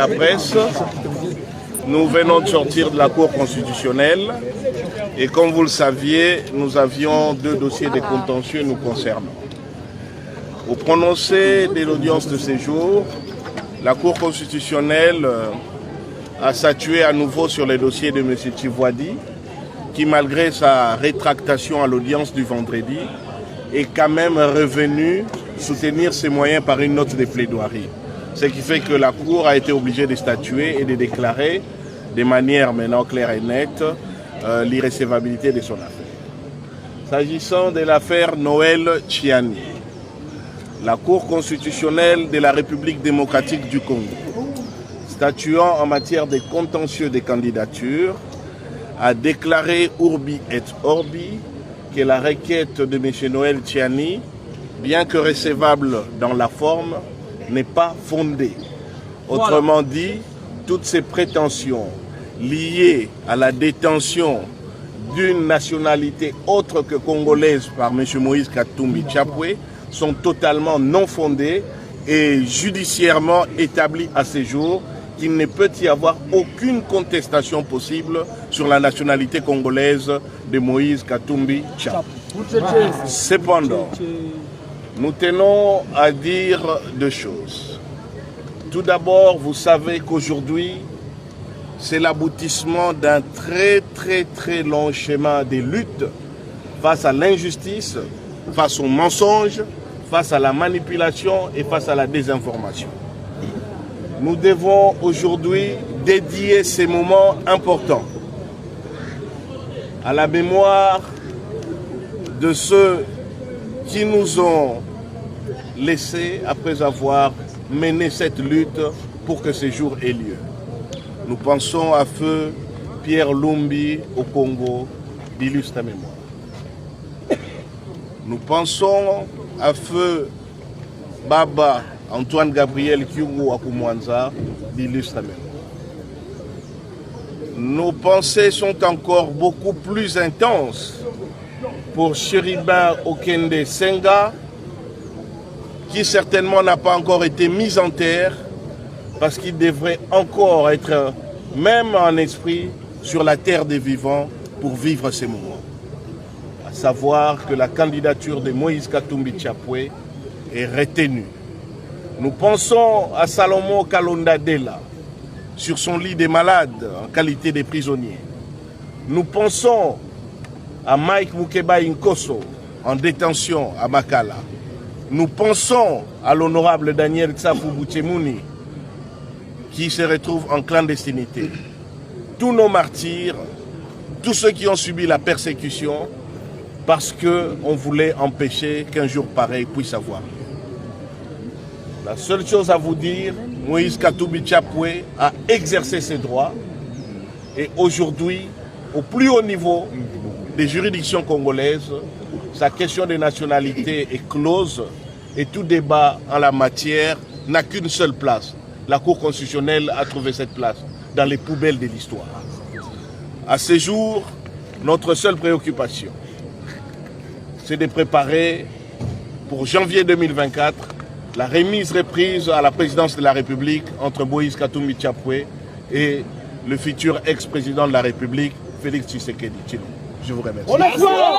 la presse. Nous venons de sortir de la Cour constitutionnelle et comme vous le saviez, nous avions 2 dossiers de contentieux nous concernant. Au prononcé de l'audience de séjour, la Cour constitutionnelle a statué à nouveau sur le dossier de M. Tshisekedi, qui malgré sa rétractation à l'audience du vendredi, est quand même revenu soutenir ses moyens par une note de plaidoirie. Ce qui fait que la Cour a été obligée de statuer et de déclarer de manière maintenant claire et nette l'irrecevabilité de son affaire. S'agissant de l'affaire Noël Tchiani, la Cour constitutionnelle de la République démocratique du Congo, statuant en matière de contentieux des candidatures, a déclaré Urbi et Orbi que la requête de M. Noël Tchiani, bien que recevable dans la forme, n'est pas fondée. Autrement dit, toutes ces prétentions liées à la détention d'une nationalité autre que congolaise par M. Moïse Katumbi Tchapwe sont totalement non fondées et judiciairement établies à ce jour qu'il ne peut y avoir aucune contestation possible sur la nationalité congolaise de Moïse Katumbi Tchapwe. Cependant, nous tenons à dire 2 choses. Tout d'abord, vous savez qu'aujourd'hui, c'est l'aboutissement d'un très long chemin de lutte face à l'injustice, face au mensonge, face à la manipulation et face à la désinformation. Nous devons aujourd'hui dédier ces moments importants à la mémoire de ceux qui nous ont laissés après avoir mené cette lutte pour que ce jour ait lieu. Nous pensons à feu Pierre Lumbi au Congo, d'illustre mémoire. Nous pensons à feu Baba Antoine Gabriel Kyungu à Kumwanza, d'illustre mémoire. Nos pensées sont encore beaucoup plus intenses pour Chéribin Okende Senga, qui certainement n'a pas encore été mis en terre, parce qu'il devrait encore être, même en esprit, sur la terre des vivants pour vivre ces moments. À savoir que la candidature de Moïse Katumbi Tchapwe est retenue. Nous pensons à Salomon Kalonda Dela, sur son lit des malades en qualité de prisonnier. Nous pensons à Mike Mukeba Inkosso, en détention à Makala. Nous pensons à l'honorable Daniel Tsafou Bouchemouni, qui se retrouve en clandestinité. Tous nos martyrs, tous ceux qui ont subi la persécution, parce qu'on voulait empêcher qu'un jour pareil puisse avoir. La seule chose à vous dire, Moïse Katumbi Tchapwe a exercé ses droits et aujourd'hui, au plus haut niveau des juridictions congolaises, sa question de nationalité est close et tout débat en la matière n'a qu'une seule place. La Cour constitutionnelle a trouvé cette place dans les poubelles de l'histoire. À ce jour, notre seule préoccupation, c'est de préparer pour janvier 2024 la remise reprise à la présidence de la République entre Moïse Katumbi Tchapwe et le futur ex-président de la République, Félix Tshisekedi Tshilombo. Je vous remercie. Solution.